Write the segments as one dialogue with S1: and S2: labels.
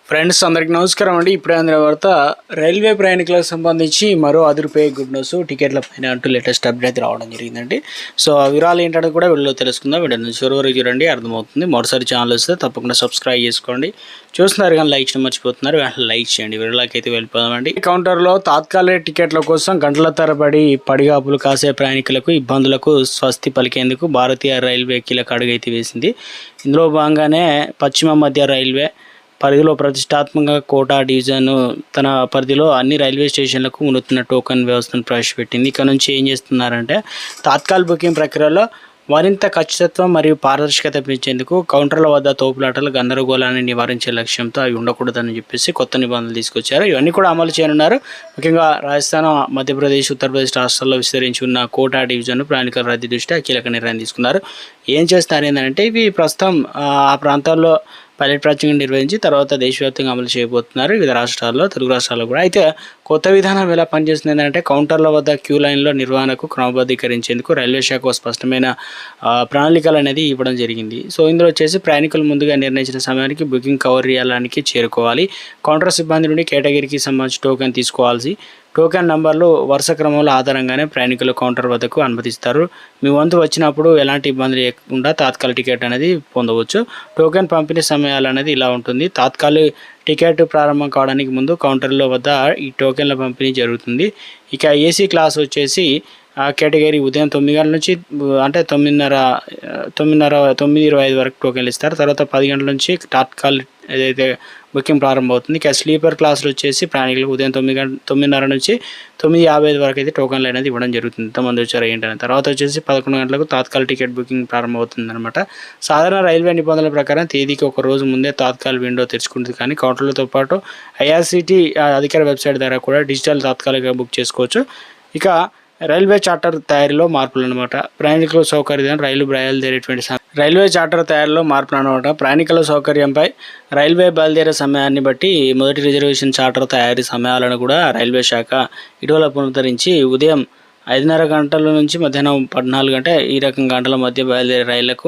S1: Friends అందరికి నమస్కారం అండి. ఇప్పుడే అందిన వార్త రైల్వే ప్రయాణికులకు సంబంధించి మరో రూ. 10 గుడ్ న్యూస్ టికెట్ల పైన అంటూ లేటెస్ట్ అప్డేట్ రావడం జరిగిందండి. సో ఆ వివరాలు ఏంటంటే కూడా వీడియోలో తెలుసుకుందాం. వీడియో నుంచి చివరి చూడండి, అర్థమవుతుంది. మొదటిసారి ఛానల్ వస్తే తప్పకుండా సబ్స్క్రైబ్ చేసుకోండి. చూస్తున్నారు కానీ లైక్ చేయడం మర్చిపోతున్నారు, వెంటనే లైక్ చేయండి. వీడియోలోకి అయితే వెళ్ళిపోదామండి. కౌంటర్లో తాత్కాలిక టికెట్ల కోసం గంటల తరబడి పడిగాపులు కాసే ప్రయాణికులకు ఇబ్బందులకు స్వస్తి పలికేందుకు భారతీయ రైల్వే కీలక అడుగు అయితే వేసింది. ఇందులో భాగంగానే పశ్చిమ మధ్య రైల్వే పరిధిలో ప్రతిష్టాత్మక కోటా డివిజన్ తన పరిధిలో అన్ని రైల్వే స్టేషన్లకు ఉన్నతున్న టోకెన్ వ్యవస్థను ప్రవేశపెట్టింది. ఇక్కడ నుంచి ఏం చేస్తున్నారంటే తాత్కాలిక బుకింగ్ ప్రక్రియలో మరింత ఖచ్చితత్వం మరియు పారదర్శకత పెంచేందుకు కౌంటర్ల వద్ద తోపులాటలు గందరగోళాన్ని నివారించే లక్ష్యంతో అవి ఉండకూడదని చెప్పేసి కొత్త నిబంధనలు తీసుకొచ్చారు. ఇవన్నీ కూడా అమలు చేయనున్నారు. ముఖ్యంగా రాజస్థాన్, మధ్యప్రదేశ్, ఉత్తరప్రదేశ్ రాష్ట్రాల్లో విస్తరించి ఉన్న కోటా డివిజన్ ప్రయాణికుల రద్దీ దృష్ట్యా కీలక నిర్ణయం తీసుకున్నారు. ఏం చేస్తారు ఏంటంటే ఇవి ప్రస్తుతం ఆ ప్రాంతాల్లో పైలట్ ప్రాజెక్టును నిర్వహించి తర్వాత దేశవ్యాప్తంగా అమలు చేయబోతున్నారు వివిధ రాష్ట్రాల్లో, తెలుగు రాష్ట్రాల్లో కూడా. అయితే కొత్త విధానం ఎలా పనిచేస్తుంది ఏంటంటే కౌంటర్ల వద్ద క్యూ లైన్లో నిర్వహణకు క్రమబద్ధీకరించేందుకు రైల్వే శాఖ స్పష్టమైన ప్రణాళికలు అనేది ఇవ్వడం జరిగింది. సో ఇందులో వచ్చేసి ప్రయాణికులు ముందుగా నిర్ణయించిన సమయానికి బుకింగ్ కవర్ చేయాలని చేరుకోవాలి. కౌంటర్ సిబ్బంది నుండి కేటగిరీకి సంబంధించి టోకెన్ తీసుకోవాల్సి టోకెన్ నంబర్లు వరుస క్రమంలో ఆధారంగానే ప్రయాణికులు కౌంటర్ వద్దకు అనుమతిస్తారు. మీ వంతు వచ్చినప్పుడు ఎలాంటి ఇబ్బంది లేకుండా తాత్కాలిక టికెట్ అనేది పొందవచ్చు. టోకెన్ పంపిణీ సమయాలు అనేది ఇలా ఉంటుంది. తాత్కాలిక టికెట్ ప్రారంభం కావడానికి ముందు కౌంటర్ల వద్ద ఈ టోకెన్ల పంపిణీ జరుగుతుంది. ఇక ఏసీ క్లాస్ వచ్చేసి ఆ కేటగిరీ ఉదయం 9 గంటల నుంచి అంటే 9:25 వరకు టోకెన్లు ఇస్తారు. తర్వాత 10 గంటల నుంచి తాత్కాలిక ఏదైతే బుకింగ్ ప్రారంభమవుతుంది. ఇక స్లీపర్ క్లాసులు వచ్చేసి ప్రయాణికులకు ఉదయం 9:30 నుంచి 9:55 వరకు అయితే టోకెన్లు అనేది ఇవ్వడం జరుగుతుంది. ఎంతమంది వచ్చారు ఏంటనే తర్వాత వచ్చేసి 11 గంటలకు తాత్కాలిక టికెట్ బుకింగ్ ప్రారంభమవుతుంది అనమాట. సాధారణ రైల్వే నిబంధనల ప్రకారం తేదీకి ఒక రోజు ముందే తాత్కాలిక విండో తెరుచుకుంటుంది. కానీ కౌంటర్లతో పాటు ఐఆర్సీటీ అధికార వెబ్సైట్ ద్వారా కూడా డిజిటల్ తాత్కాలిక బుక్ చేసుకోవచ్చు. ఇక రైల్వే చార్టర్ తయారీలో మార్పులు అనమాట. ప్రయాణికుల సౌకర్యం రైలు రైల్వే చార్టర్ తయారీలో మార్పులు అనమాట. ప్రయాణికుల సౌకర్యంపై రైల్వే బయలుదేరే సమయాన్ని బట్టి మొదటి రిజర్వేషన్ చార్టర్ తయారీ సమయాలను కూడా రైల్వే శాఖ ఇటీవల పునరుద్ధరించి ఉదయం 5:30 గంటల నుంచి మధ్యాహ్నం 14 గంటల ఈ రకం గంటల మధ్య బయలుదేరే రైళ్లకు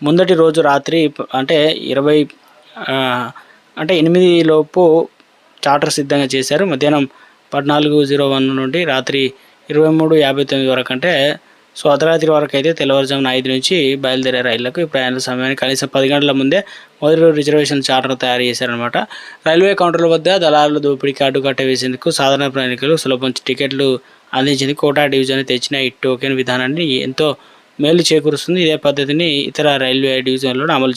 S1: ముందటి రోజు రాత్రి అంటే 8 లోపు చార్టర్ సిద్ధంగా చేశారు. మధ్యాహ్నం 14:01 నుండి రాత్రి 23:59 వరకు అంటే సో అర్ధరాత్రి వరకు అయితే తెల్లవారుజామున 5 నుంచి బయలుదేరే రైళ్లకు ప్రయాణ సమయాన్ని కనీసం 10 గంటల ముందే మొదటి రోజు రిజర్వేషన్ చార్టర్ తయారు చేశారనమాట. రైల్వే కౌంటర్ల వద్ద దళారులు దోపిడీకి అడ్డుకట్ట వేసేందుకు సాధారణ ప్రయాణికులు సులభం టికెట్లు అందించింది కోటా డివిజన్ తెచ్చిన ఈ టోకెన్ విధానాన్ని ఎంతో మేలు చేకూరుస్తుంది. ఇదే పద్ధతిని ఇతర రైల్వే డివిజన్లలో అమలు